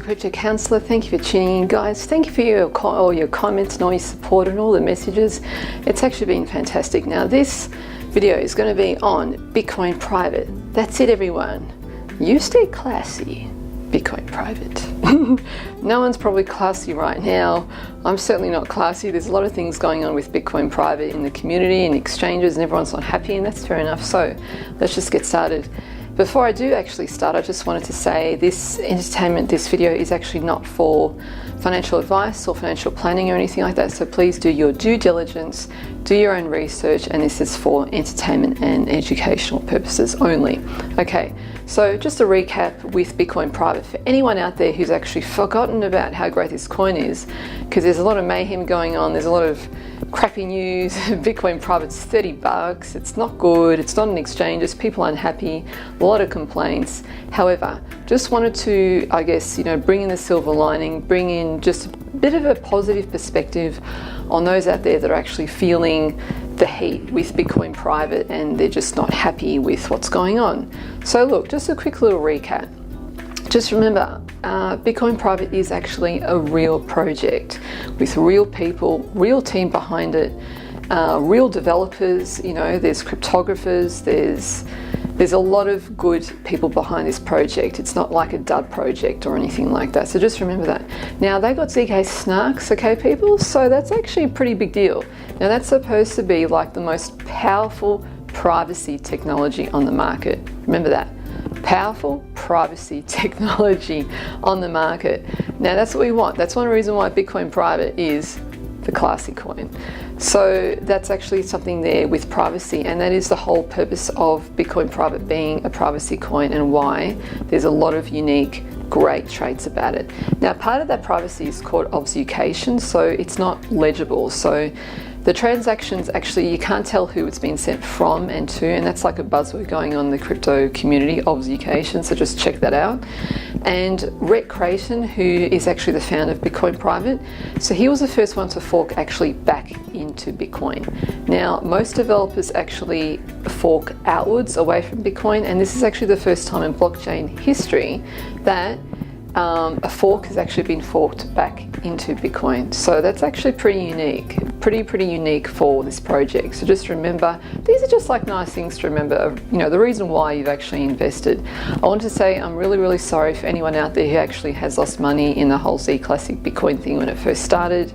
Crypto Counselor. Thank you for tuning in, guys. Thank you for all your comments and all your support and all the messages. It's actually been fantastic. Now, this video is going to be on Bitcoin private. That's it, everyone. You stay classy. Bitcoin private. No one's probably classy right now. I'm certainly not classy. There's a lot of things going on with Bitcoin private in the community and exchanges, and everyone's not happy, and that's fair enough. So let's just get started. Before I do actually start, I just wanted to say this video is actually not for financial advice or financial planning or anything like that. So please do your due diligence, do your own research, and this is for entertainment and educational purposes only. Okay, so just a recap with Bitcoin private for anyone out there who's actually forgotten about how great this coin is, because there's a lot of mayhem going on, there's a lot of crappy news. Bitcoin private's $30. It's not good. It's not an exchange. It's people unhappy. A lot of complaints. However, just wanted to, I guess, bring in the silver lining, bring in just a bit of a positive perspective on those out there that are actually feeling the heat with Bitcoin private and they're just not happy with what's going on. So look, just a quick little recap. Just remember, Bitcoin private is actually a real project with real people, real team behind it, real developers. There's cryptographers, there's a lot of good people behind this project. It's not like a dud project or anything like that. So just remember that. Now, they got ZK snarks, okay, people? So that's actually a pretty big deal. Now, that's supposed to be like the most powerful privacy technology on the market. Remember that. Powerful privacy technology on the market. Now, that's what we want. That's one reason why Bitcoin private is the classy coin. So that's actually something there with privacy, and that is the whole purpose of Bitcoin private being a privacy coin, and why there's a lot of unique great traits about it. Now, part of that privacy is called obfuscation, so it's not legible. So the transactions, actually, you can't tell who it's been sent from and to, and that's like a buzzword going on in the crypto community, obfuscation, so just check that out. And Rhett Creighton, who is actually the founder of Bitcoin private, so he was the first one to fork actually back into Bitcoin. Now, most developers actually fork outwards away from Bitcoin, and this is actually the first time in blockchain history that a fork has actually been forked back into Bitcoin. So that's actually pretty unique, pretty unique for this project. So just remember, these are just like nice things to remember, the reason why you've actually invested. I want to say I'm really sorry for anyone out there who actually has lost money in the whole Z Classic Bitcoin thing when it first started.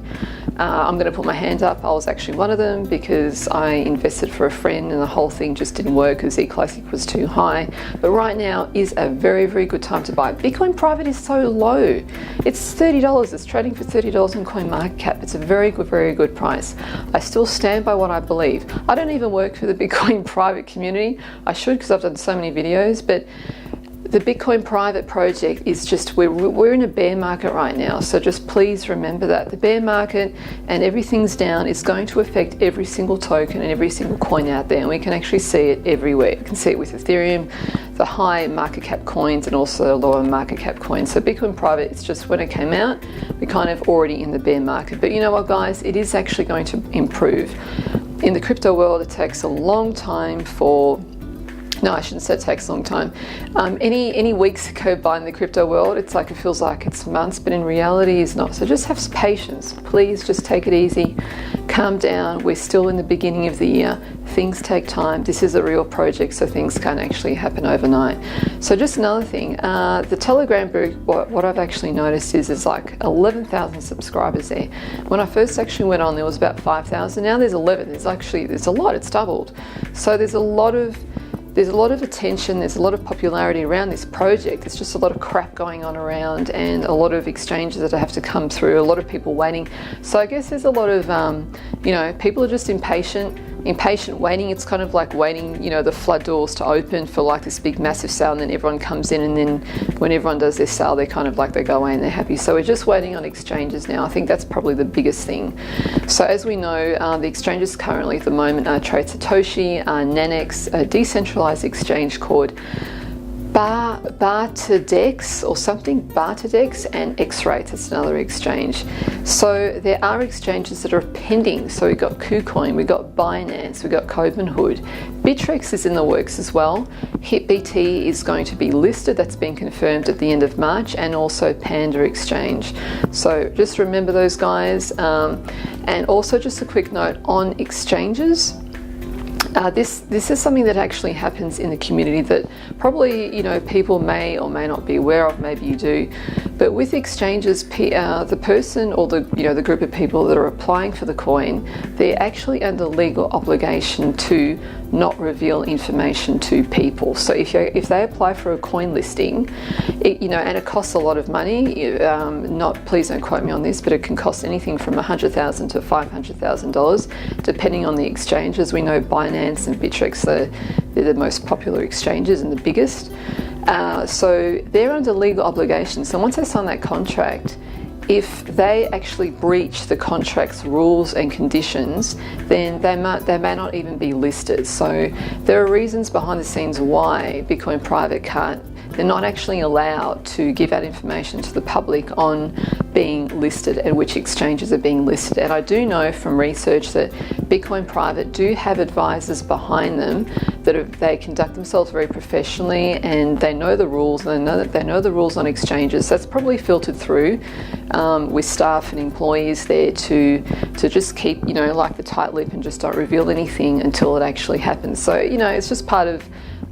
I'm going to put my hand up. I was actually one of them, because I invested for a friend and the whole thing just didn't work because Z Classic was too high. But right now is a very good time to buy. Bitcoin private is so low. It's $30. It's trading for $30 on CoinMarketCap. It's a very good price. I still stand by what I believe. I don't even work for the Bitcoin private community. I should, because I've done so many videos, but the Bitcoin private project is just, we're in a bear market right now, so just please remember that. The bear market and everything's down is going to affect every single token and every single coin out there, and we can actually see it everywhere. You can see it with Ethereum, the high market cap coins, and also the lower market cap coins. So Bitcoin private, it's just when it came out, we're kind of already in the bear market. But you know what, guys, it is actually going to improve. In the crypto world, it takes a long time for No, I shouldn't say it takes a long time. Any weeks go by in the crypto world, it's like it feels like it's months, but in reality it's not. So just have patience. Please just take it easy. Calm down. We're still in the beginning of the year. Things take time. This is a real project, so things can't actually happen overnight. So just another thing, the Telegram group, what I've actually noticed is there's like 11,000 subscribers there. When I first actually went on, there was about 5,000. Now there's 11. There's a lot. It's doubled. So there's a lot of attention, there's a lot of popularity around this project. There's just a lot of crap going on around and a lot of exchanges that have to come through, a lot of people waiting. So I guess there's a lot of, people are just impatient waiting. It's kind of like waiting, the flood doors to open for like this big massive sale, and then everyone comes in, and then when everyone does their sale, they kind of like, they go away and they're happy. So we're just waiting on exchanges now. I think that's probably the biggest thing. So as we know, the exchanges currently at the moment are Trade Satoshi, Nanex, a decentralized exchange called Barterdex or something, Barterdex, and X-Rates, that's another exchange. So there are exchanges that are pending. So we've got KuCoin, we've got BINANCE, we've got Coinbase. Bittrex is in the works as well. HitBT is going to be listed, that's been confirmed at the end of March, and also Panda Exchange. So just remember those guys. And also just a quick note on exchanges. This is something that actually happens in the community that probably, you know, people may or may not be aware of, maybe you do. But with exchanges, the person or the group of people that are applying for the coin, they're actually under legal obligation to not reveal information to people. So if they apply for a coin listing, and it costs a lot of money, please don't quote me on this, but it can cost anything from $100,000 to $500,000, depending on the exchanges. We know Binance and Bittrex, they're the most popular exchanges and the biggest. So they're under legal obligation. So once they sign that contract, if they actually breach the contract's rules and conditions, then they may not even be listed. So there are reasons behind the scenes why Bitcoin Private they're not actually allowed to give out information to the public on being listed and which exchanges are being listed. And I do know from research that Bitcoin Private do have advisors behind them that they conduct themselves very professionally, and they know the rules, and they know the rules on exchanges. That's probably filtered through with staff and employees there to just keep, like the tight lip and just don't reveal anything until it actually happens. So, it's just part of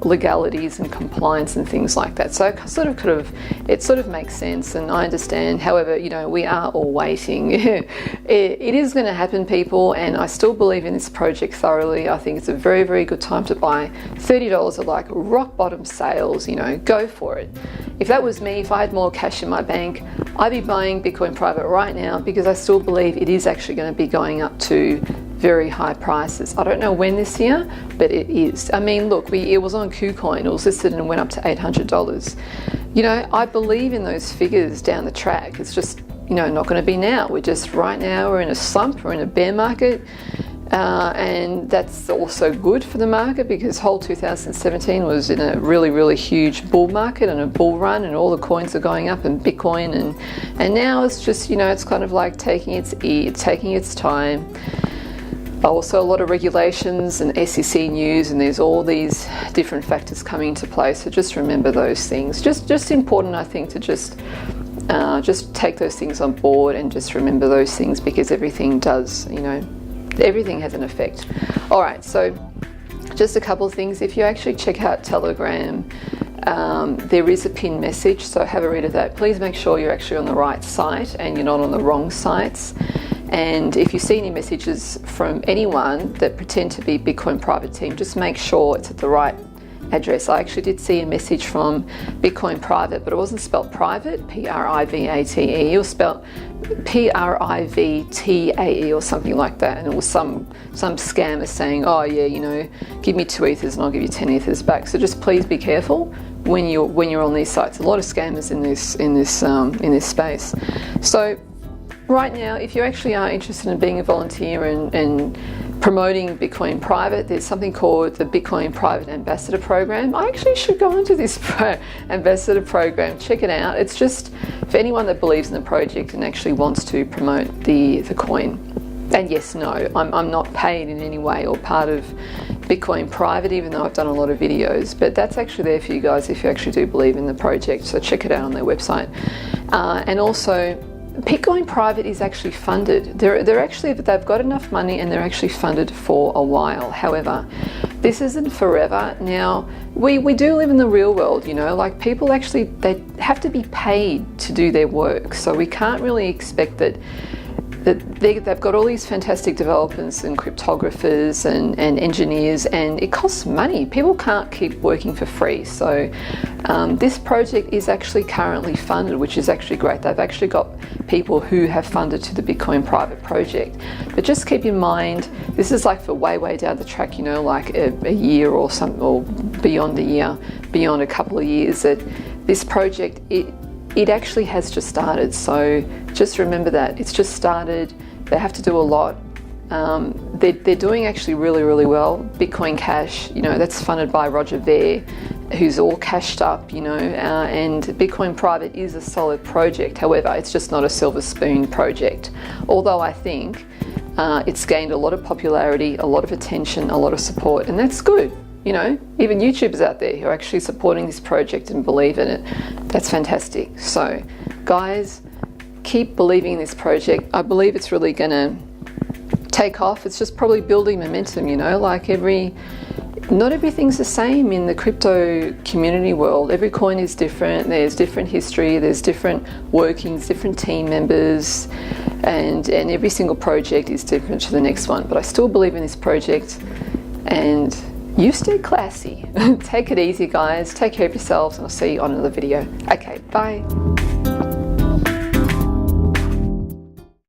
legalities and compliance and things like that. So it sort of makes sense, and I understand. However, we are all waiting. It is going to happen, people, and I still believe in this project thoroughly. I think it's a very, very good time to buy. $30 are like rock bottom sales, go for it. If that was me, if I had more cash in my bank, I'd be buying Bitcoin Private right now, because I still believe it is actually going to be going up to very high prices. I don't know when this year, but it is. I mean, look, it was on KuCoin, it was listed and went up to $800. I believe in those figures down the track. It's just, not going to be now. Right now we're in a slump, we're in a bear market. And that's also good for the market, because whole 2017 was in a really, really huge bull market and a bull run, and all the coins are going up, and Bitcoin, and now it's just, it's kind of like taking its time. Also a lot of regulations and SEC news, and there's all these different factors coming into play. So just remember those things. Just important, I think, to just take those things on board and just remember those things, because everything does, everything has an effect. All right, so just a couple of things. If you actually check out Telegram, there is a pinned message, so have a read of that. Please make sure you're actually on the right site and you're not on the wrong sites. And if you see any messages from anyone that pretend to be Bitcoin Private team, just make sure it's at the right address. I actually did see a message from Bitcoin Private, but it wasn't spelled private, P-R-I-V-A-T-E, it was spelled P-R-I-V-T-A-E or something like that. And it was some scammer saying, oh yeah, give me 2 ethers and I'll give you 10 ethers back. So just please be careful when you're on these sites. A lot of scammers in this space. So right now, if you actually are interested in being a volunteer and promoting Bitcoin Private, there's something called the Bitcoin Private Ambassador Program. I actually should go into this Ambassador Program. Check it out. It's just for anyone that believes in the project and actually wants to promote the coin. And yes, no, I'm not paid in any way or part of Bitcoin Private, even though I've done a lot of videos. But that's actually there for you guys if you actually do believe in the project. So check it out on their website. And also, Bitcoin Private is actually funded. They've got enough money, and they're actually funded for a while. However, this isn't forever. Now, we do live in the real world, like people actually, they have to be paid to do their work. So we can't really expect that they've got all these fantastic developers and cryptographers and engineers, and it costs money. People can't keep working for free. So this project is actually currently funded, which is actually great. They've actually got people who have funded to the Bitcoin Private project. But just keep in mind, this is like for way down the track, like a year or something, or beyond a year, beyond a couple of years, that this project, it actually has just started. So just remember that it's just started. They have to do a lot. They're doing actually really, really well. Bitcoin Cash, that's funded by Roger Ver, who's all cashed up, you know, and Bitcoin Private is a solid project. However, it's just not a silver spoon project. Although I think it's gained a lot of popularity, a lot of attention, a lot of support, and that's good. You know, even YouTubers out there who are actually supporting this project and believe in it. That's fantastic. So, guys, keep believing in this project. I believe it's really going to take off. It's just probably building momentum, you know, like not everything's the same in the crypto community world. Every coin is different. There's different history, there's different workings, different team members, and every single project is different to the next one. But I still believe in this project, and you stay classy. Take it easy, guys. Take care of yourselves, and I'll see you on another video. Okay, bye.